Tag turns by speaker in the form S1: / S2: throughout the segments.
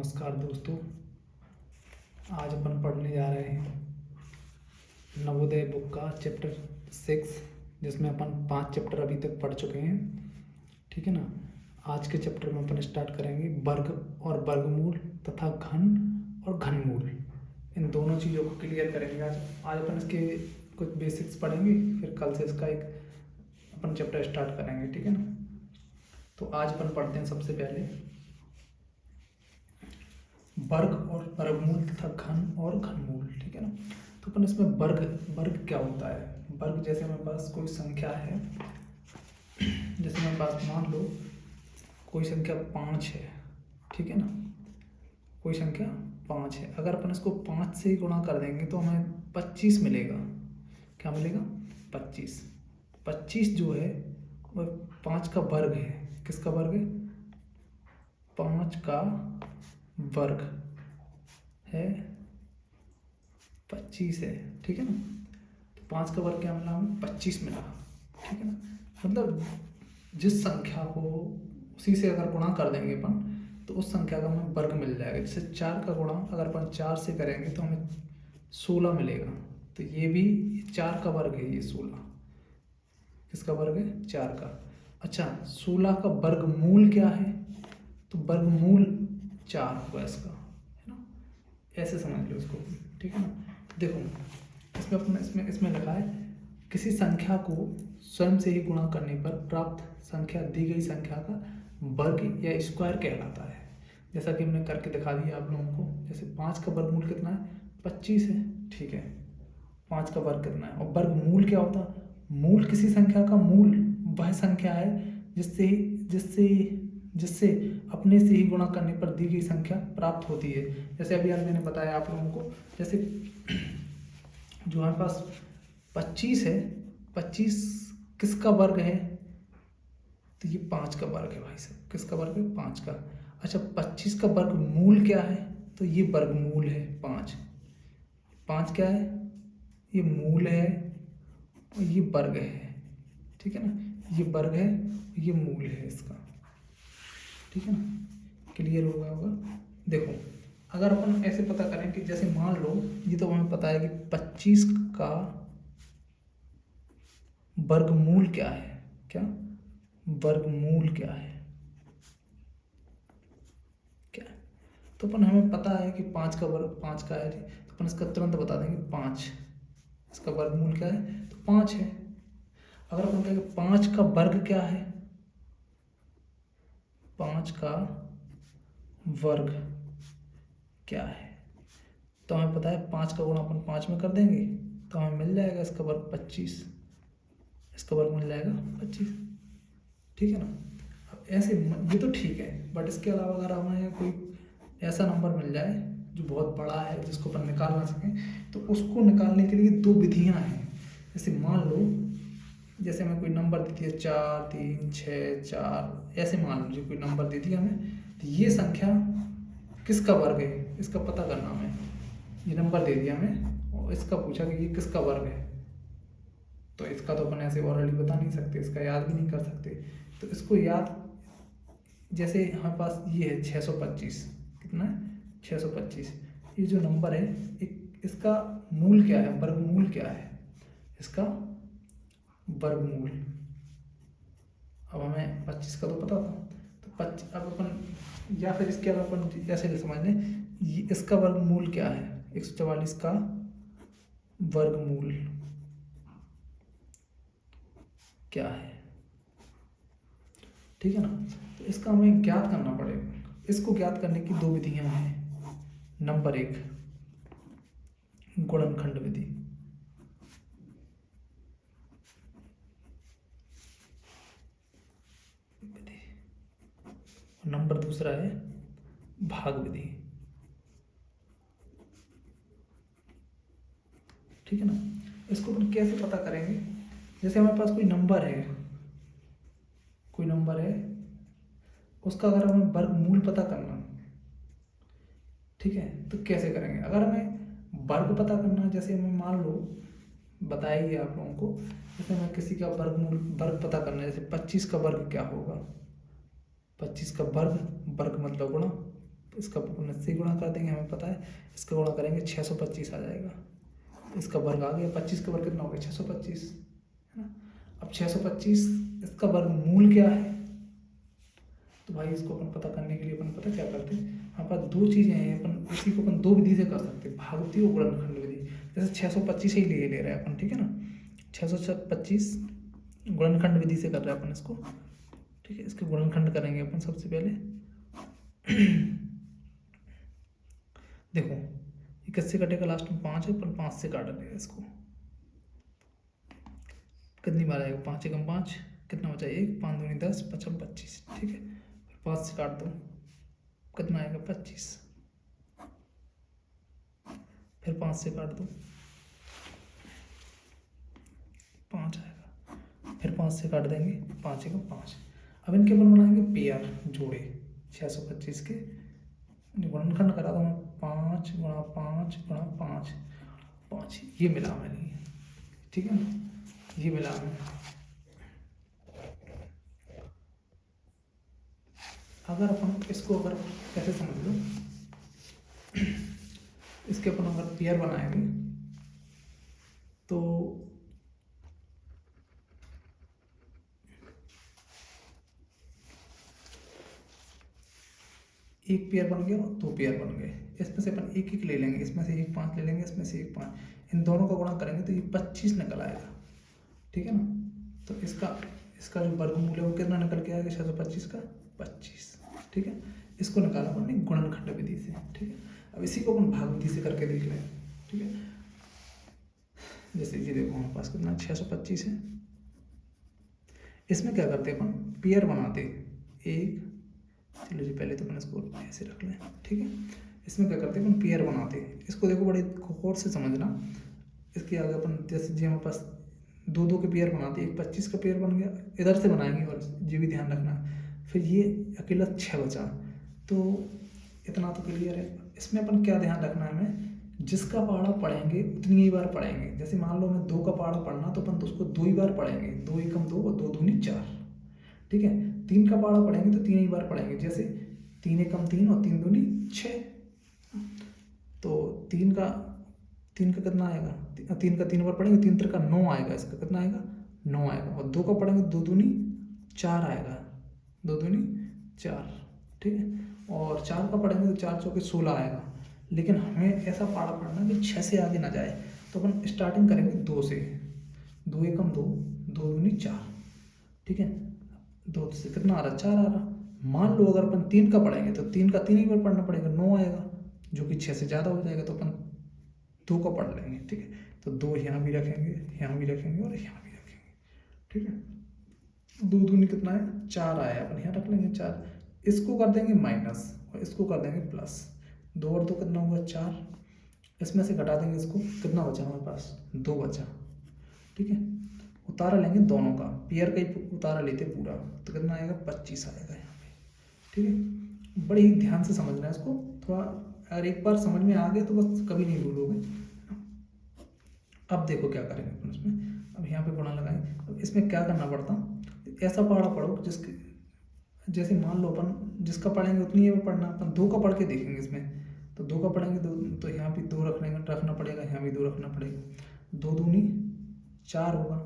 S1: नमस्कार दोस्तों। आज अपन पढ़ने जा रहे हैं नवोदय बुक का चैप्टर 6, जिसमें अपन 5 चैप्टर अभी तक पढ़ चुके हैं। ठीक है ना। आज के चैप्टर में अपन स्टार्ट करेंगे वर्ग और वर्गमूल तथा घन और घनमूल। इन दोनों चीज़ों को क्लियर करेंगे आज अपन इसके कुछ बेसिक्स पढ़ेंगे, फिर कल से इसका एक अपन चैप्टर स्टार्ट करेंगे। ठीक है ना। तो आज अपन पढ़ते हैं सबसे पहले वर्ग और वर्गमूल तथा घन और घनमूल। ठीक है ना। तो अपन इसमें वर्ग क्या होता है। वर्ग जैसे हमारे पास कोई संख्या है, जैसे हमारे पास मान लो कोई संख्या 5 है। ठीक है ना। कोई संख्या 5 है, अगर अपन इसको 5 से ही गुणा कर देंगे तो हमें 25 मिलेगा। क्या मिलेगा? 25। 25 जो है वह 5 का वर्ग है। किसका वर्ग है? 5 का वर्ग है 25 है। ठीक है ना। तो 5 का वर्ग क्या मिला हमें? 25 मिला। ठीक है ना। मतलब जिस संख्या को उसी से अगर गुणा कर देंगे अपन तो उस संख्या का हमें वर्ग मिल जाएगा। जैसे 4 का गुणा अगर अपन 4 से करेंगे तो हमें 16 मिलेगा। तो ये भी 4 का वर्ग है। ये 16 किसका वर्ग है? 4 का। अच्छा, 16 का वर्गमूल क्या है? तो वर्गमूल 4 होगा इसका, है ना। ऐसे समझ लो इसको। ठीक है ना। देखो इसमें अपने इसमें लिखा है किसी संख्या को स्वयं से ही गुणा करने पर प्राप्त संख्या दी गई संख्या का वर्ग या स्क्वायर कहलाता है। जैसा कि हमने करके दिखा दिया आप लोगों को। जैसे 5 का वर्गमूल कितना है? 25 है। ठीक है। 5 का वर्ग कितना है? और वर्गमूल क्या होता है? मूल किसी संख्या का मूल वह संख्या है जिससे जिससे जिससे अपने से ही गुणा करने पर दी गई संख्या प्राप्त होती है। जैसे अभी मैंने बताया आप लोगों को, जैसे जो हमारे पास 25 है, 25 किसका वर्ग है? तो ये 5 का वर्ग है भाई साहब। किसका वर्ग है? 5 का। अच्छा, 25 का वर्गमूल क्या है? तो ये वर्गमूल है 5। 5 क्या है? ये मूल है और ये वर्ग है। ठीक है ना। ये वर्ग है, ये मूल है इसका। ठीक है ना। क्लियर हो गया होगा। देखो अगर अपन ऐसे पता करें कि जैसे मान लो ये तो हमें पता है कि 25 का वर्गमूल क्या है। क्या वर्गमूल क्या है? क्या है? तो अपन हमें पता है कि 5 का वर्ग 5 का है। तो अपन इसका तुरंत बता देंगे 5। इसका वर्गमूल क्या है? तो 5 है। अगर अपन कहेंगे 5 का वर्ग क्या है? 5 का वर्ग क्या है? तो हमें पता है 5 का गुणा अपन 5 में कर देंगे तो हमें मिल जाएगा इसका वर्ग 25। इसका वर्ग मिल जाएगा 25। ठीक है ना। अब ऐसे ये तो ठीक है, बट इसके अलावा अगर हमें कोई ऐसा नंबर मिल जाए जो बहुत बड़ा है जिसको अपन निकाल ना सकें, तो उसको निकालने के लिए 2 विधियां हैं। जैसे मान लो जैसे हमें कोई नंबर दे दिया 4 3 6 4, ऐसे मान लीजिए कोई नंबर दे दिया हमें, तो ये संख्या किसका वर्ग है इसका पता करना हमें। ये नंबर दे दिया हमें और इसका पूछा कि ये किसका वर्ग है, तो इसका तो अपन ऐसे ऑलरेडी बता नहीं सकते, इसका याद भी नहीं कर सकते। तो इसको याद, जैसे हमारे पास ये है 625। कितना है? 625। ये जो नंबर है इसका मूल क्या है? वर्गमूल क्या है इसका? वर्गमूल। अब हमें 25 का तो पता था, तो 25 अब अपन या फिर इसके अलावा अपन ऐसे समझ लें इसका वर्गमूल क्या है? 144 का वर्गमूल क्या है? ठीक है ना। तो इसका हमें ज्ञात करना पड़ेगा। इसको ज्ञात करने की 2 विधियां हैं। नंबर 1 गुणनखंड विधि। नंबर दूसरा है भाग विधि। ठीक है ना। इसको अपन कैसे पता करेंगे? जैसे हमारे पास कोई नंबर है, उसका अगर हमें वर्गमूल पता करना, ठीक है, तो कैसे करेंगे? अगर हमें वर्ग पता करना, जैसे हमें मान लो बताया ही आप लोगों को, जैसे हमें किसी का वर्गमूल वर्ग पता करना है, जैसे 25 का वर्ग क्या होगा? 25 का वर्ग, वर्ग मतलब गुणा, इसका अपन इससे ही गुणा कर देंगे, हमें पता है। इसका गुणा करेंगे 625 आ जाएगा। इसका वर्ग आ गया, 25 का वर्ग कितना हो गया 625, है ना। अब 625 इसका वर्गमूल क्या है, तो भाई इसको अपन पता करने के लिए अपन पता क्या करते हैं, हमारे पास दो चीज़ें हैं, अपन इसी को अपन दो विधि से कर सकते हैं, भागवती और गुणनखंड विधि। जैसे 625 ही ले रहे हैं अपन, ठीक है ना, 625 गुणनखंड विधि से कर रहे हैं अपन इसको, ठीक है। इसके गुणनखंड करेंगे अपन सबसे पहले। देखो ये किससे कटेगा, लास्ट में 5 है, अपन 5 से काट रहे हैं इसको। कितनी बार आएगा, 5 एकम 5, कितना बचा 1, 5 दूनी 10, 5 25, ठीक है। 5 से काट दो, कितना आएगा 25, फिर 5 से काट दो, 5 आएगा, फिर 5 से काट देंगे, 5 एकम 5। अब इनके अपन बनाएंगे पेयर, जोड़े 625 के गुणनखंड करा दो, 5 गुणा 5 गुणा 5, 5 ये मिला मैंने, ठीक है ना, ये मिला मैंने। अगर अपन इसको अगर कैसे समझ लो, इसके अपन अगर पेयर बनाएंगे तो एक पेयर बन गया, दो पेयर बन गए, इसमें से अपन एक एक ले लेंगे, इसमें से एक 5 ले लेंगे, इसमें से एक 5, इन दोनों का गुणा करेंगे तो ये 25 निकल आएगा, ठीक है ना। तो इसका जो वर्गमूल है वो कितना निकल के आएगा, 625 का 25, ठीक है। इसको निकाला अपने गुणनखंड विधि से, ठीक है। अब इसी को अपन भाग विधि से करके देख लें, ठीक है। जैसे ये देखो हमारे पास कितना 625 है, इसमें क्या करते हैं अपन पेयर बनाते, एक, चलो जी पहले तो अपन इसको ऐसे रख लें, ठीक है। इसमें क्या करते हैं अपन पेयर बनाते हैं, इसको देखो बड़े गौर से समझना। इसके आगे अपन जैसे जी हमारे पास दो दो के पेयर बनाते हैं, एक 25 का पेयर बन गया, इधर से बनाएंगे, और ये भी ध्यान रखना। फिर ये अकेला 6 बचा, तो इतना तो क्लियर है। इसमें अपन क्या ध्यान रखना है, हमें जिसका पहाड़ा पढ़ेंगे उतनी ही बार पढ़ेंगे। जैसे मान लो हमें 2 का पहाड़ा पढ़ना, तो अपन तो उसको 2 ही बार पढ़ेंगे, 2 एकम 2 और 2 दूनी 4, ठीक है। 3 का पहाड़ा पढ़ेंगे तो 3 ही बार पढ़ेंगे, जैसे 3 एकम 3 और 3 दूनी 6, तो 3 का कितना आएगा, 3 का 3 बार पढ़ेंगे, 3 3 का 9 आएगा, इसका कितना आएगा 9 आएगा, और 2 का पढ़ेंगे 2 दूनी 4 आएगा, 2 दूनी 4, ठीक है। और 4 का पढ़ेंगे तो 4 चौके 16 आएगा। लेकिन हमें ऐसा पहाड़ा पढ़ना कि 6 से आगे ना जाए, तो अपन स्टार्टिंग करेंगे 2 से, 2 एकम 2, 2 दूनी 4, ठीक है। 2 से कितना आ रहा 4 आ रहा। मान लो अगर अपन 3 का पढ़ेंगे तो 3 का 3 ही बार पढ़ना पड़ेगा, 9 आएगा, जो कि 6 से ज़्यादा हो जाएगा, तो अपन 2 का पढ़ लेंगे, ठीक है। तो 2 यहाँ भी रखेंगे, यहाँ भी रखेंगे और यहाँ भी रखेंगे, ठीक है। 2 दूनी कितना है 4 आया, अपन यहाँ रख लेंगे 4, इसको कर देंगे माइनस और इसको कर देंगे प्लस, 2 और 2 कितना हुआ 4, इसमें से घटा देंगे इसको, कितना बचा हमारे पास 2 बचा, ठीक है। उतारा लेंगे दोनों का, पेयर का ही उतारा लेते पूरा, तो कितना आएगा 25 आएगा यहाँ पे, ठीक है। बड़े ही ध्यान से समझना है इसको, थोड़ा अगर एक बार समझ में आ गया तो बस कभी नहीं भूलोगे। अब देखो क्या करेंगे अपन इसमें, अब यहाँ पे गुणा लगाएंगे। अब इसमें क्या करना पड़ता, ऐसा पहाड़ा पढ़ो जिसके, जैसे मान लो अपन जिसका पढ़ेंगे उतनी ही पढ़ना, अपन 2 का पढ़ के देखेंगे इसमें, तो 2 का पढ़ेंगे तो यहाँ भी 2 रखना पड़ेगा, यहाँ भी 2 रखना पड़ेगा, 2 दूनी 4 होगा,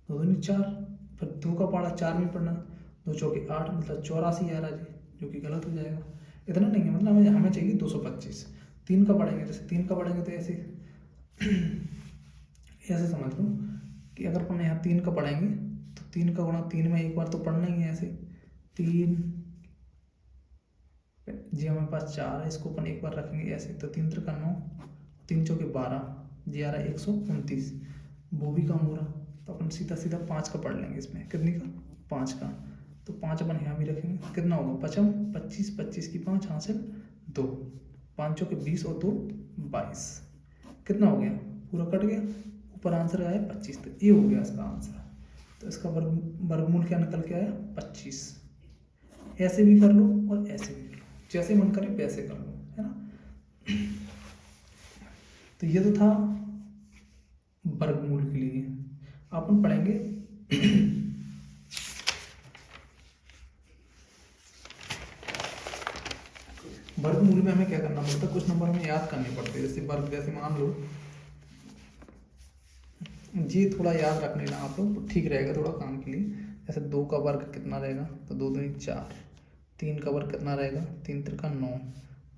S1: 2 दूनी 4, फिर 2 का पहाड़ा 4 में पढ़ना, 2 चौके 8, मतलब 84 आ रहा जी, जो कि गलत हो जाएगा। इतना नहीं है, मतलब हमें चाहिए 225। 3 का पढ़ेंगे, जैसे 3 का पढ़ेंगे तो ऐसे ऐसे समझ लो कि अगर अपन यहाँ 3 का पढ़ेंगे तो 3 का गुणा 3 में एक बार तो पढ़ना ही है, ऐसे 3 जी हमारे पास 4 है, इसको अपन एक बार रखेंगे ऐसे, तो 3 3 का 9, 3 चौके 12, जी आ रहा है 129, वो भी कम हो रहा, तो अपन सीधा सीधा 5 का पढ़ लेंगे इसमें, कितने का 5 का, तो 5 अपन यहाँ भी रखेंगे, कितना होगा 25, 25 की 5 हासिल 2, 5 चौके 20 और 2 22, कितना हो गया पूरा कट गया, ऊपर आंसर आया 25, तो ये हो गया इसका आंसर। तो इसका वर्गमूल क्या निकल के आया 25। ऐसे भी कर लो और ऐसे भी कर लो, जैसे मन करे वैसे कर लो, है ना। तो ये तो था वर्गमूल के लिए। अपन पढ़ेंगे वर्गमूल में हमें क्या करना पड़ता है, कुछ नंबर हमें याद करने पड़ते हैं। जैसे वर्ग, जैसे मान लो ये थोड़ा याद रख लेना आप लोग तो ठीक रहेगा थोड़ा काम के लिए। जैसे 2 का वर्ग कितना रहेगा, तो 2 दूनी 4। 3 का वर्ग कितना रहेगा, 3 त्रिका 9।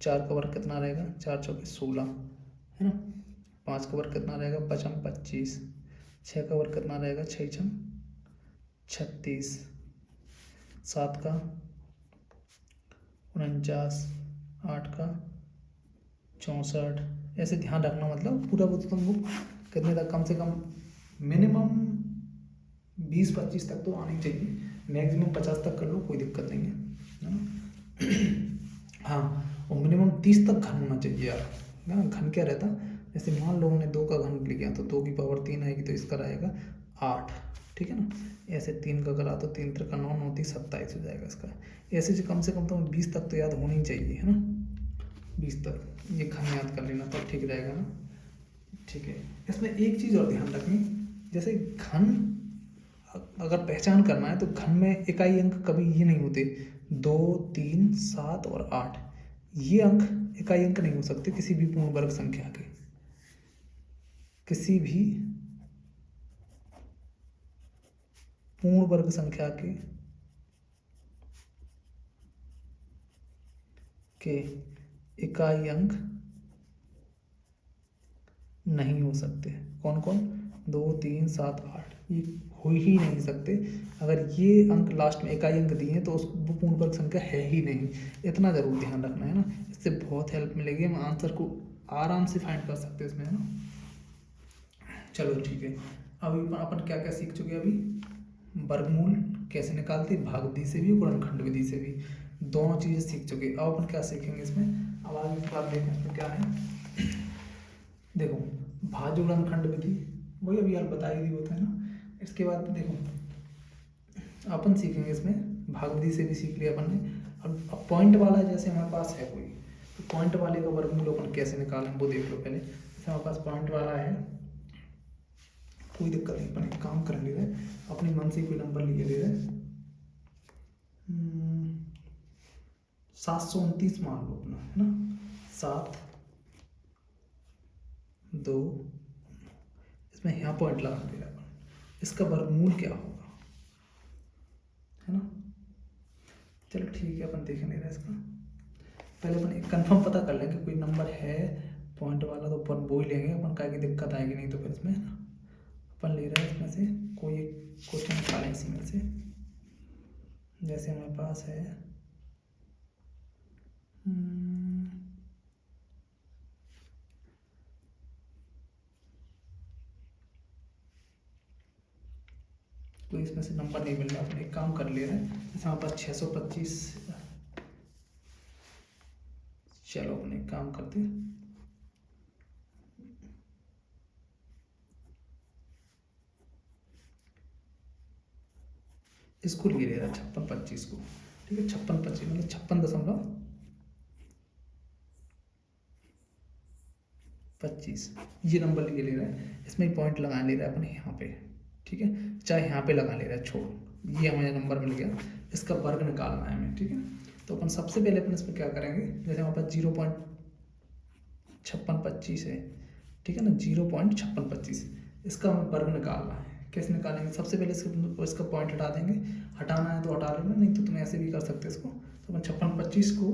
S1: 4 का वर्ग कितना रहेगा, 4 चौके 16, है ना। 5 का वर्ग कितना रहेगा, 5 25। 6 का वर्ग कितना रहेगा, 6 छम 36। 7 का 49। 8 का 64। ऐसे ध्यान रखना, मतलब पूरा वो तो तुमको कितने तक, कम से कम मिनिमम 20-25 तक तो आनी चाहिए, मैक्सिमम 50 तक कर लो, कोई दिक्कत नहीं है ना। हाँ, और मिनिमम 30 तक घन होना चाहिए यार, है ना। घन क्या रहता, जैसे मान लो हमने 2 का घन लिया तो 2 की पावर 3 आएगी, तो इसका रहेगा 8, ठीक है ना। ऐसे 3 का करा तो 3 त्रिका 9, 9 30 27 हो जाएगा इसका। ऐसे जो कम से कम तो 20 तक तो याद होनी ही चाहिए, है ना। 20 तक ये घन याद कर लेना तब ठीक रहेगा ना। ठीक है, इसमें एक चीज़ और ध्यान रखनी, जैसे घन अगर पहचान करना है तो घन में इकाई अंक कभी ये नहीं होते 2, 3, 7 और 8, ये अंक इकाई अंक नहीं हो सकते किसी भी पूर्ण वर्ग संख्या के। किसी भी पूर्ण वर्ग संख्या के इकाई अंक नहीं हो सकते। कौन कौन, 2, 3, 7, 8, ये हो ही नहीं सकते। अगर ये अंक लास्ट में इकाई अंक दिए हैं तो वो पूर्ण वर्ग संख्या है ही नहीं। इतना जरूर ध्यान रखना है ना, इससे बहुत हेल्प मिलेगी, हम आंसर को आराम से फाइंड कर सकते हैं इसमें, है ना। चलो ठीक है, अभी अपन क्या क्या सीख चुके हैं अभी, वर्गमूल कैसे निकालते, भागविधि से भी गुणनखंड विधि से भी, दोनों चीज़ें सीख चुके। अब अपन क्या सीखेंगे इसमें, अब आगे की बात देखें इसमें क्या है। देखो, भाज्य गुणनखंड विधि वही अभी यार बता ही दी होता है ना। इसके बाद देखो अपन सीखेंगे इसमें, भागविधि से भी सीख लिया अपन ने। अब पॉइंट वाला जैसे हमारे पास है कोई, तो पॉइंट वाले का वर्गमूल अपन कैसे निकालें वो देख लो पहले। जैसे हमारे पास पॉइंट वाला है, कोई दिक्कत नहीं, अपन एक काम कर ले रहे, अपने मन से कोई नंबर लिए ले रहे, 729 मान लो अपना, है ना। 7, 2, इसमें यहाँ पॉइंट लगा दे रहा है, इसका वर्गमूल क्या होगा, है ना। चलो ठीक है, अपन देख नहीं रहे इसका, पहले अपन एक कंफर्म पता कर लेंगे कोई नंबर है पॉइंट वाला तो अपन वो ही लेंगे, अपन का की दिक्कत आएगी नहीं तो फिर इसमें, है ना। अपन ले रहे हैं इसमें से कोई एक क्वेश्चन निकालें इसी में से। जैसे हमारे पास है कोई इसमें से नंबर नहीं मिल रहा, अपन एक काम कर ले रहे हैं, जैसे हमारे पास 625, चलो अपन एक काम करते हैं, इसको ले रहा 5625 को, ठीक है। 5625 मतलब 56.25 ये नंबर ले रहा है, इसमें पॉइंट लगा ले रहा है अपन यहाँ पे, ठीक है। चाहे यहाँ पे लगा ले रहा है, छोड़ो, ये हमें नंबर मिल गया, इसका वर्ग निकालना है हमें, ठीक है। तो अपन सबसे पहले अपन इसमें क्या करेंगे, जैसे हमारे पास 0.5625 है, ठीक है ना, 0.5625, इसका हमें वर्ग निकालना है। कैसे निकालेंगे, सबसे पहले इसका पॉइंट हटा देंगे, हटाना है तो हटा लेना, नहीं तो तुम ऐसे भी कर सकते हो इसको। तो अपन 5625 को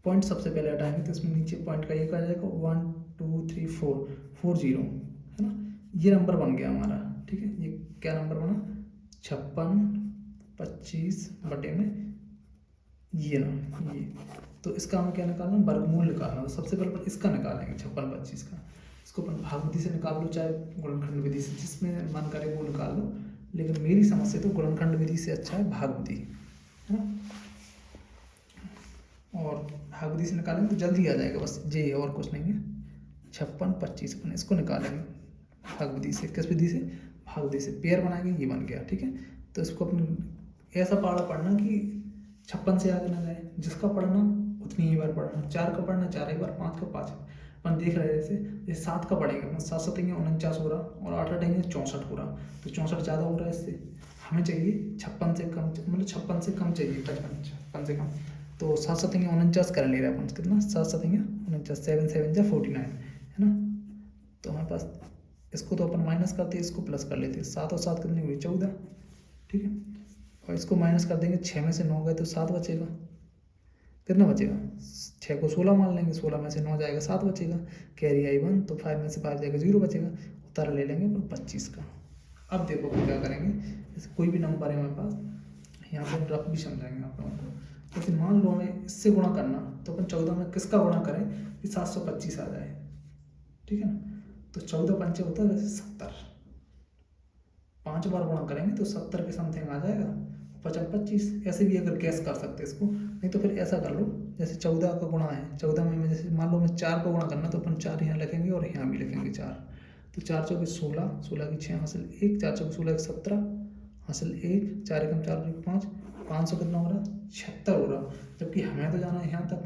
S1: पॉइंट सबसे पहले हटाएंगे, तो इसमें नीचे पॉइंट का एक आ जाएगा, 1 2 3 4 4 0, है ना। ये नंबर बन गया हमारा, ठीक है। ये क्या नंबर बना, 5625 बटे में ये ना, ये तो इसका हमें क्या निकालना, वर्गमूल निकालना। तो सबसे पहले अपन इसका निकालेंगे 5625 का, इसको अपन भागविधि से निकाल लो चाहे गुणनखंड विधि से, जिसमें मन करे वो निकाल लो, लेकिन मेरी समझ से तो गुणनखंड विधि से अच्छा है भागविधि, है ना। और भागविधि से निकालेंगे तो जल्दी आ जाएगा, बस ये और कुछ नहीं है। 5625 अपन इसको निकालेंगे भागविधि से, किस विधि से, भागविधि से, पेयर बनाएंगे, ये बन गया, ठीक है। तो इसको अपन ऐसा पढ़ा पढ़ना कि 56 से आगे ना जाए, जिसका पढ़ना उतनी ही बार पढ़ना, 4 का पढ़ना 4 एक बार, 5 का 5। अपन देख रहे हैं जैसे 7 का पढ़ेंगे अपन, 7 7 49 हो रहा, और 8 8 64 हो रहा, तो 64 ज़्यादा हो रहा है इससे, हमें चाहिए 56 से कम, मतलब 56 से कम चाहिए, 55 56 से कम। तो 7 7 49 कर ले रहे हैं अपन, कितना 7 7 49, 7 7 जा 49 है ना। तो हमारे पास इसको तो अपन माइनस करते हैं, इसको प्लस कर लेते हैं। 7 और 7 कितनी हुई 14, ठीक है। और इसको माइनस कर देंगे, 6 में से 9 गए तो 7 बचेगा। कितना बचेगा, 6 को 16 मान लेंगे, 16 में से 9 जाएगा 7 बचेगा। कैरी आई 1, तो 5 में से 5 जाएगा 0 बचेगा। उत्तर ले लेंगे पर 25 का। अब देखो हम क्या करेंगे, जैसे कोई भी नंबर है हमारे पास, यहाँ पर रफ भी समझाएंगे आप लोगों को। जैसे मान लो हमें इससे गुणा करना, तो अपन 14 में किसका गुणा करें कि 725 आ जाए, ठीक है ना। तो 14 पंचे होता है वैसे 70, 5 बार गुणा करेंगे तो 70 के समथिंग आ जाएगा। 55 25, ऐसे भी अगर गैस कर सकते हैं इसको, नहीं तो फिर ऐसा कर लो, जैसे 14 का गुणा है, 14 में जैसे मान लो हमें 4 का गुणा करना, तो अपन 4 यहाँ लिखेंगे और यहाँ भी लिखेंगे 4। तो 4 चौके 16, 16 की 6 हासिल 1, 4 चौके 16 की 17 हासिल 1, 4 एकम 4 5, 500 कितना हो रहा, 76 हो रहा। जबकि हमें तो जाना है यहाँ तक,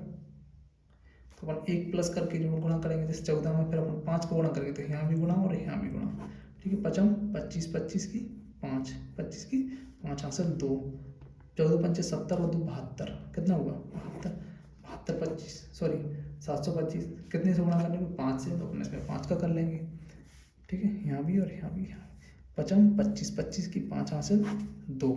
S1: तो अपन 1 प्लस करके जो गुणा करेंगे, जैसे 14 में फिर अपन 5 को गुणा करेंगे, तो यहाँ भी गुणा और यहाँ भी गुणा, ठीक है। 25 25 की 5, 25 की 5 हासिल 2, 14 पंचे 70 और 2 72, कितना हुआ 72, 72 25 सॉरी 725, कितने से गुणा करने में 5 से, तो अपन इसमें 5 का कर लेंगे, ठीक है। यहाँ भी और यहाँ भी, यहाँ 25 25 की 5 हासिल 2,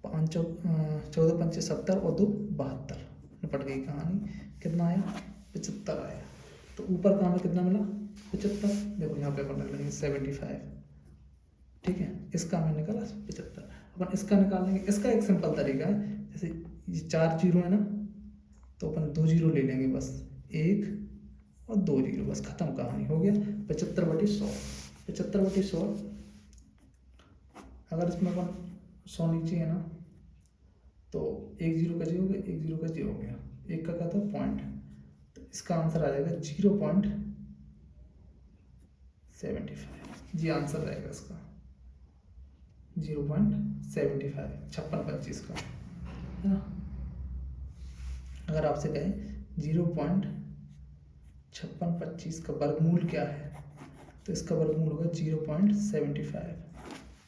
S1: 14 पंचे 70 और 2 72, निपट गई कहानी। कितना आया 75 आया। तो ऊपर का हमें कितना मिला 75, देखो यहाँ पे अपन रख लेंगे 75, ठीक है। इसका हमें निकाला 75, अपन इसका निकाल लेंगे। इसका एक सिंपल तरीका है, जैसे ये 4 जीरो है ना, तो अपन 2 जीरो ले लेंगे बस, 1 और 2 जीरो, बस खत्म कहानी, हो गया 75/100। 75/100, अगर इसमें अपन 100 नीचे है ना, तो 1 जीरो का 0 हो गया, 1 जीरो का 0 हो गया, 1 का क्या था पॉइंट, तो इसका आंसर आ जाएगा 0.75, जी आंसर रहेगा इसका 0.75, 56 का, है ना। अगर आपसे कहें 0.5625 का वर्गमूल क्या है, तो इसका वर्गमूल होगा 0.75,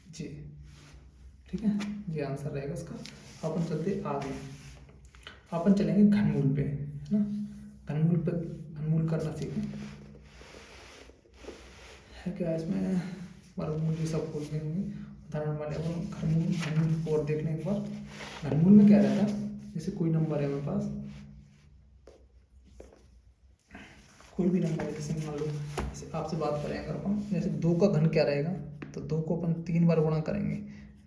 S1: जी, ठीक है, ये आंसर रहेगा इसका। अपन चलते आगे, अपन चलेंगे घनमूल पे, है ना। घनमूल करना सीखें, है क्या इसमें, वर्गमूल ये सब भूल गए होंगे उदाहरण वाले। अपन घनमूल को और देख लें एक बार। घनमूल में क्या रहता है, जैसे कोई नंबर है मेरे पास, कोई भी नंबर है, जैसे मान लो जैसे आपसे बात करें अगर अपन, जैसे 2 का घन क्या रहेगा, तो 2 को अपन 3 बार गुणा करेंगे,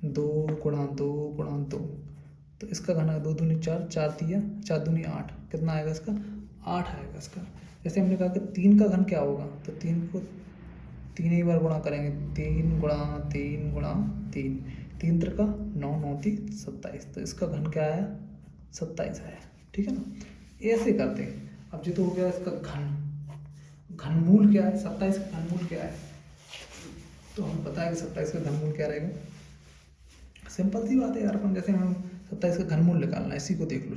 S1: 2 गुणा 2 गुणा 2, तो इसका घन है 2 दूनी 4, 4 तिया 4 दूनी 8, कितना आएगा इसका 8 आएगा इसका। जैसे हमने कहा कि 3 का घन क्या होगा, तो 3 को 3 ही बार गुणा करेंगे, 3 गुणा 3 गुणा 3, 3 त्रिका 9, 9 3 27, तो इसका घन क्या आया 27 आया, ठीक है ना। ऐसे करते हैं। अब जो तो हो गया इसका घनमूल क्या है, 27 का घनमूल क्या है, तो हम पता है कि 27 का घनमूल क्या रहेगा। सिंपल सी बात है यार, अपन जैसे हम 27 का घनमूल निकालना है, इसी को देख लो।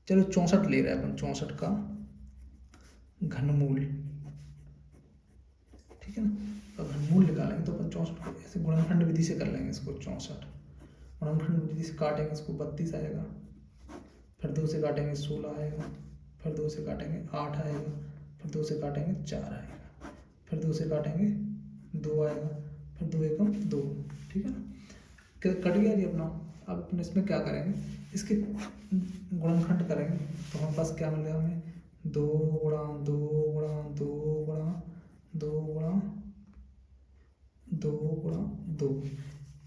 S1: चलो 64 ले रहे हैं अपन, 64 का घनमूल, ठीक है ना। तो घनमूल निकालेंगे तो अपन 64 को ऐसे गुणनखंड विधि से कर लेंगे इसको। 64 गुणनखंड विधि से काटेंगे इसको, 32 आएगा, फिर 2 से काटेंगे 16 आएगा, फिर 2 से काटेंगे 8 आएगा, फिर 2 से काटेंगे 4 आएगा, फिर 2 से काटेंगे 2 आएगा, फिर 2 एकम 2, ठीक है ना। कट गया जी अपना। अब अपन इसमें क्या करेंगे, इसके गुणनखंड करेंगे, तो हमारे पास क्या मिलेगा हमें 2 गुणा 2 गुणा 2 गुणा 2 गुणा 2 गुणा 2।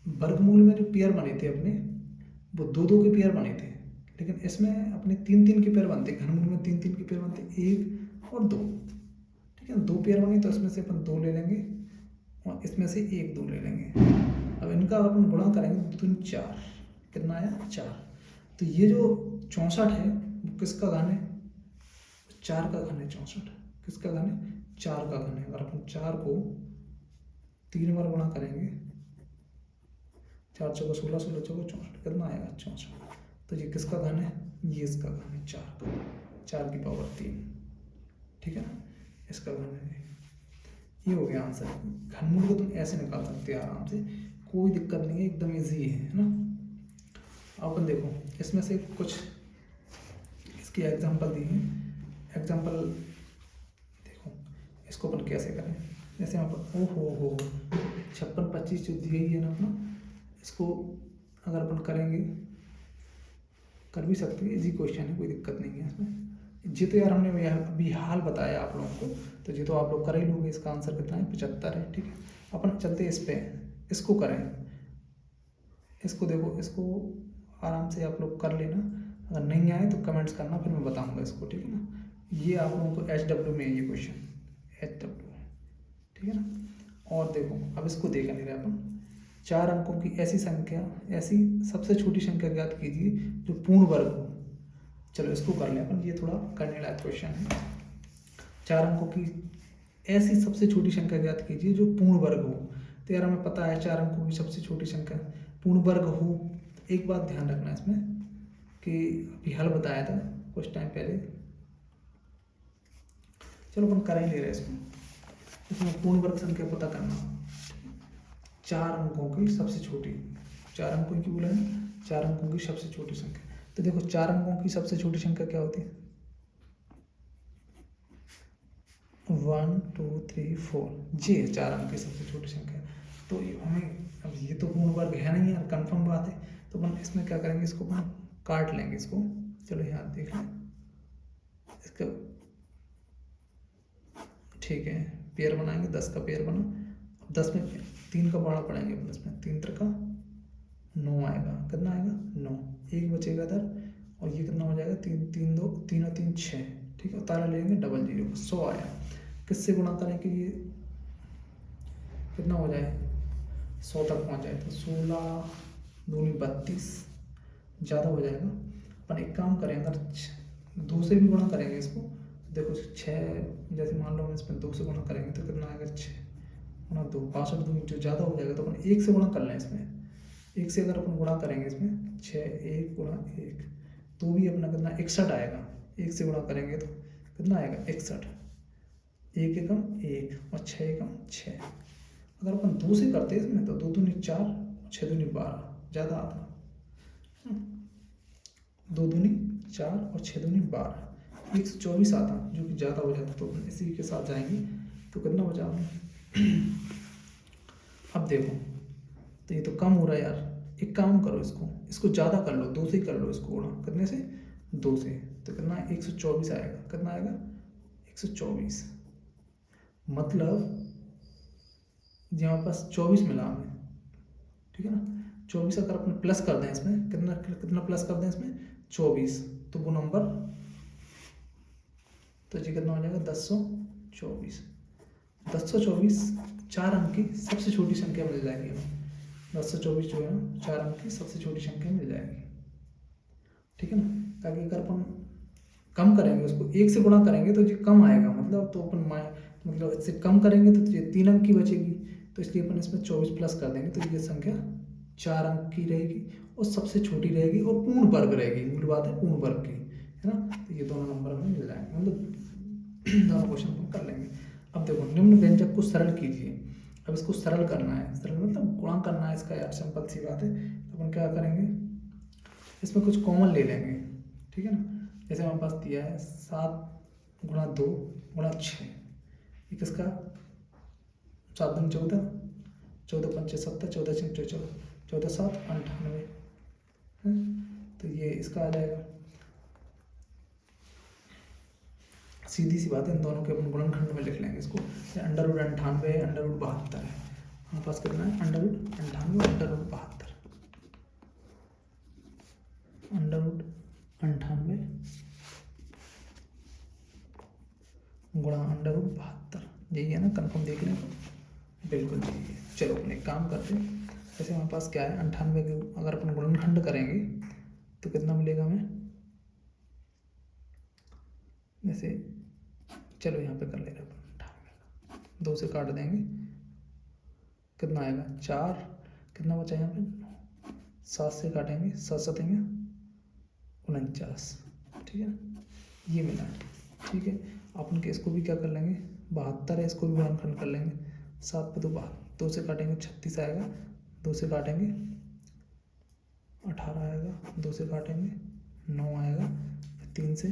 S1: वर्गमूल में जो पेयर बने थे अपने, वो 2 2 के पेयर बने थे, लेकिन इसमें अपने 3 3 के पेयर बनते, घनमूल में 3 3 के पेयर बनते, 1 और 2, ठीक है। 2 पेयर बने तो इसमें से अपन 2 ले लेंगे और इसमें से 1 2 ले लेंगे। अब इनका अपन गुणा करेंगे 2 3 4, कितना आया 4। तो ये जो 64 है वो किसका घन है, 4 का घन है। 64 किसका घन है, 4 का घन है। अगर अपन 4 को 3 बार गुणा करेंगे, 4 चौका 16, 16 चौका 64, कितना आएगा 64। तो ये किसका घन है, ये इसका घन है 4 का, 4 की पावर 3, ठीक है ना, इसका घन है। ये हो गया आंसर। घनमूल को तुम ऐसे निकाल सकते हो आराम से, कोई दिक्कत नहीं है, एकदम ईजी है ना। अपन देखो इसमें से कुछ इसकी एग्जांपल दी है। एग्जांपल देखो, इसको अपन कैसे करें। जैसे अपन हो 56 25 जो दी गई है ना अपना, इसको अगर अपन करेंगे, कर भी सकते हैं, इजी क्वेश्चन है, कोई दिक्कत नहीं है इसमें। जी तो यार हमने अभी हाल बताया आप लोगों को, तो जी तो आप लोग कर ही लोगे। इसका आंसर कितना है, 75 है। ठीक है, अपन चलते इस पे, इसको करें। इसको देखो, इसको आराम से आप लोग कर लेना, अगर नहीं आए तो कमेंट्स करना, फिर मैं बताऊंगा इसको। ठीक है ना, ये आप लोगों को HW में है ये क्वेश्चन, HW। ठीक है ना, और देखो अब इसको देखा नहीं रहे अपन। 4 अंकों की ऐसी संख्या, ऐसी सबसे छोटी संख्या ज्ञात कीजिए जो पूर्ण वर्ग हो। चलो इसको कर लें अपन, ये थोड़ा करने लायक क्वेश्चन है। 4 अंकों की ऐसी सबसे छोटी संख्या ज्ञात कीजिए जो पूर्ण वर्ग हो। तो यार हमें पता है 4 अंकों की सबसे छोटी संख्या पूर्ण वर्ग हो। एक बात ध्यान रखना इसमें कि अभी हल बताया था कुछ टाइम पहले, चलो अपन कर ही ले रहे हैं इसको। इसमें पूर्ण वर्ग संख्या पता करना, 4 अंकों की सबसे छोटी, 4 अंकों की बोला है, 4 अंकों की सबसे छोटी संख्या। तो देखो 4 अंकों की सबसे छोटी संख्या क्या होती है, 1 2 3 4, जी 4 अंक की सबसे छोटी संख्या। तो हमें अब ये तो पूर्ण वर्ग है नहीं यार, कंफर्म बात है। तो अपन इसमें क्या करेंगे, इसको अपन काट लेंगे इसको। चलो यहाँ देख लें इसका, ठीक है, पेयर बनाएंगे, 10 का पेयर बना। अब 10 में 3 का बाड़ा पड़ेंगे अपन, इसमें 3 त्रिका 9 आएगा। कितना आएगा, 9। एक बचेगा इधर, और ये कितना हो जाएगा, 3 3 2 3 और 3 6। ठीक है, तारा लेंगे, डबल 0, 100 आया। किससे गुणा करें कि ये कितना हो जाए, 100 तक पहुंच जाए। तो 16 दूनी 32, ज़्यादा हो जाएगा। अपन एक काम करें, अगर 2 से भी गुणा करेंगे इसको, देखो 6, जैसे मान लो हम इसमें 2 से गुणा करेंगे तो कितना आएगा, 6 गुणा 2 62 दूनी, जो ज़्यादा हो जाएगा। तो अपन 1 से गुणा कर लें इसमें, 1 से अगर अपन गुणा करेंगे इसमें 6 1 गुणा 1, तो भी अपना कितना 61 आएगा। 1 से गुणा करेंगे तो कितना आएगा, 61। 1 एकम 1 और 6 एकम 6। अगर अपन 2 से करते हैं इसमें तो 2 दूनी 4, 6 दूनी 12, ज़्यादा आता। 2 दूनी 4 और 6 दूनी 12, 124 आता, जो कि ज़्यादा हो जाता। तो अपन इसी के साथ जाएंगे तो कितना बचा हमें। अब देखो, तो ये तो कम हो रहा है यार, एक काम करो, इसको ज़्यादा कर लो, 2 से ही कर लो इसको गुणा। कितने से, 2 से। तो कितना 124 आएगा। कितना आएगा, 124। मतलब यहाँ पास 24 मिला हमें। ठीक है ना, 24 अगर अपन प्लस कर दें इसमें, कितना कितना प्लस कर दें इसमें, 24, तो वो नंबर, तो जी कितना हो जाएगा, 1024। 1024 4 अंक की सबसे छोटी संख्या मिल जाएगी हमें। 1024 जो है ना 4 अंक की सबसे छोटी संख्या मिल जाएगी। ठीक है ना, ताकि अगर अपन कम करेंगे, उसको 1 से गुणा करेंगे तो ये कम आएगा, मतलब तो अपन मतलब इससे कम करेंगे तो ये 3 अंक की बचेगी। तो इसलिए अपन इसमें 24 प्लस कर देंगे, तो ये संख्या 4 अंक की रहेगी और सबसे छोटी रहेगी और पूर्ण वर्ग रहेगी। मूल बात है पूर्ण वर्ग की, है ना। तो ये दोनों नंबर हमें मिल जाएंगे, मतलब दोनों क्वेश्चन हम कर लेंगे। अब देखो, निम्न व्यंजक को सरल कीजिए। अब इसको सरल करना है, सरल मतलब गुणा करना है इसका, यार सिंपल सी बात है। तो अपन क्या करेंगे, इसमें कुछ कॉमन ले लेंगे। ठीक है ना, जैसे हमारे पास दिया है 7 गुणा 2 गुणा 6, ये किसका, 7 दूनी 14, 14 पंचे 70, 14 छः 14 7 98, तो ये इसका आ जाएगा। सीधी सी बात है, इन दोनों के अपन गुणनखंड में लिख लेंगे इसको। अंडर रूट 98 है, अंडर रूट 72 है। हमारे पास कितना है, under root 98 under root 72, under root 98 गुणा अंडर रूट 72, यही है ना, कंफर्म देख लें, बिल्कुल यही है। चलो अपन एक काम करते हैं, जैसे हमारे पास क्या है 98 के अगर अपन गुणनखंड करेंगे तो कितना मिलेगा हमें, जैसे चलो यहाँ पे कर लेंगे अपन 98 2 से काट देंगे, कितना आएगा 4, कितना बचा यहाँ पे 7 से काटेंगे, 7 सतेंगे 49। ठीक है, ये मिला है। ठीक है, अपन के इसको भी क्या कर लेंगे, 72 है, इसको भी गुणनखंड कर लेंगे। 7 पे 2 2 से काटेंगे 36 आएगा, 2 से काटेंगे 18 आएगा, 2 से काटेंगे 9 आएगा, फिर 3 से,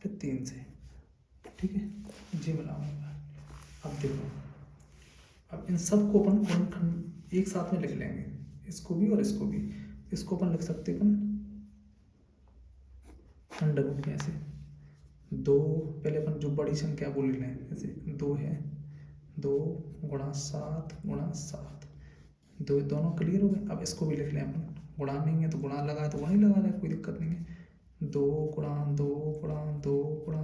S1: फिर 3 से, ठीक है। जी मिलाऊंगा। अब देखो, अब इन सब को अपन गुणनखंड एक साथ में लिख लेंगे, इसको भी और इसको भी। इसको अपन लिख सकते अपन अंडर रूट में ऐसे 2, पहले अपन जो बड़ी संख्या को ले लें, जैसे 2 है, 2 गुणा 7 गुणा 7, दो दोनों क्लियर हो गए। अब इसको भी लिख लें अपन, गुणा नहीं है तो गुणा लगा है तो गुणा ही लगा है, कोई दिक्कत नहीं है। 2 गुणा 2 गुणा 2 गुणा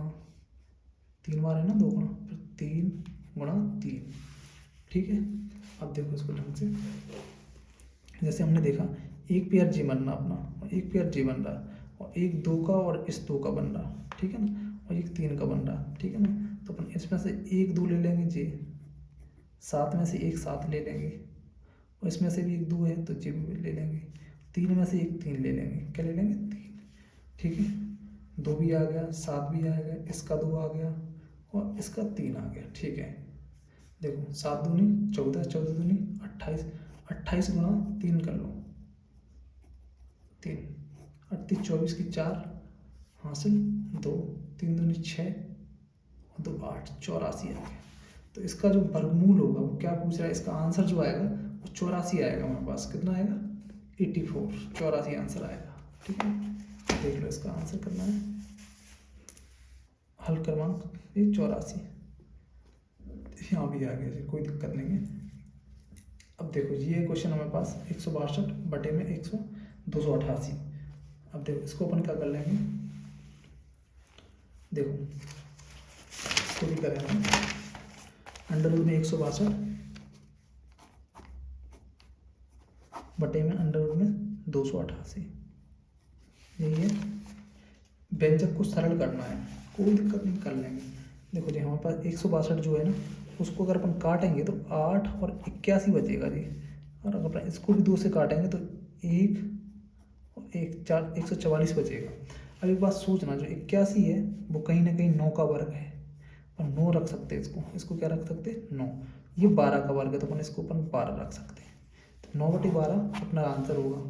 S1: 3 बार है ना, 2 गुणा, फिर 3 गुणा 3, ठीक है। अब देखो इसको ढंग से, जैसे हमने देखा एक पेयर जी बन रहा अपना, और एक पेयर जी बन रहा, और एक 2 का और इस 2 का बन रहा, ठीक है ना, और एक 3 का बन रहा, ठीक है ना। तो अपन इसमें से एक 2 ले लेंगे जी, 7 में से एक 7 ले लेंगे, और इसमें से भी एक 2 है तो जी भी ले लेंगे, 3 में से एक 3 ले लेंगे, क्या ले लेंगे 3, ठीक है। 2 भी आ गया, 7 भी आ गया, इसका 2 आ गया और इसका 3 आ गया, ठीक है। देखो 7 दूनी 14, 14 दूनी 28, 28 गुणा 3 कर लो, 3, 38, 24 की 4 हासिल, 2, 3 दूनी 6 और 2 8, 84 आ गया। तो इसका जो वर्गमूल होगा वो क्या पूछ रहा है, इसका आंसर जो आएगा वो 84 आएगा हमारे पास। कितना आएगा 84, 84 आंसर आएगा, ठीक है। देख लो इसका आंसर करना है, हल क्रमांक ये 84 यहाँ भी आ गया जी, कोई दिक्कत नहीं है। अब देखो ये क्वेश्चन हमारे पास 162 बटे में 288। अब देखो इसको अपन क्या कर लेंगे, देखो इसको भी करें हम, अंडर रूट में 162 बटे में अंडर रूट में 288, यही है। व्यंजक को सरल करना है, कोई दिक्कत नहीं, कर लेंगे। देखो जी हमारे पास 162 जो है ना, उसको अगर अपन काटेंगे तो 8 और 81 बचेगा जी, और अगर अपन इसको भी 2 से काटेंगे तो 1 और 1 4 144 बचेगा। अब एक बात सोचना, जो 81 है वो कहीं ना कहीं 9 का वर्ग है, अपन 9 रख सकते हैं, इसको क्या रख सकते हैं 9। ये 12 का वर्ग है तो अपन इसको अपन 12 रख सकते हैं, तो 9/12 अपना आंसर होगा।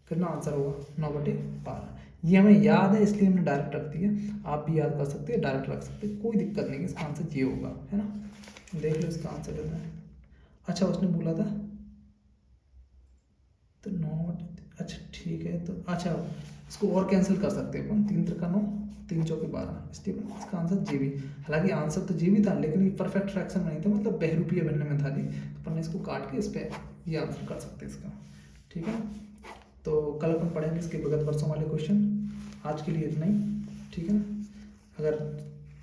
S1: कितना आंसर होगा 9/12। ये हमें याद है इसलिए हमने डायरेक्ट रख दिया, आप भी याद कर सकते हैं, डायरेक्ट रख सकते हैं, कोई दिक्कत नहीं है। इसका आंसर ये होगा, है ना। देख लो इसका आंसर कितना है। अच्छा उसने बोला था तो 9, अच्छा ठीक है, तो अच्छा इसको और कैंसिल कर सकते हैं अपन, 3 3 9, 3 4 12, इसलिए इसका आंसर जी भी। हालांकि आंसर तो जी भी था लेकिन ये परफेक्ट फ्रैक्शन में नहीं था, मतलब बहरूपीय बनने में था जी, तो अपन इसको काट के इस पर ये आंसर कर सकते हैं इसका, ठीक है। तो कल अपन पढ़ेंगे इसके विगत वर्षों वाले क्वेश्चन। आज के लिए इतना ही, ठीक है ना। अगर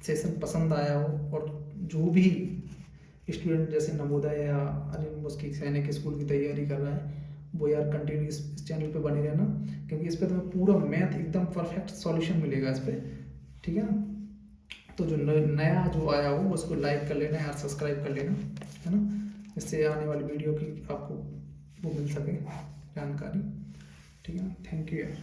S1: सेशन पसंद आया हो और जो भी स्टूडेंट जैसे नवोदय या अन्य उसकी सैनिक स्कूल की तैयारी कर रहा है वो यार कंटिन्यू इस चैनल पे बने रहना, क्योंकि इस पर तुम्हें पूरा मैथ एकदम परफेक्ट सॉल्यूशन मिलेगा इस पर, ठीक है ना। तो जो नया जो आया हो उसको लाइक कर लेना यार, सब्सक्राइब कर लेना, है ना, इससे आने वाली वीडियो की आपको वो मिल सके जानकारी, ठीक है ना। थैंक यू यार।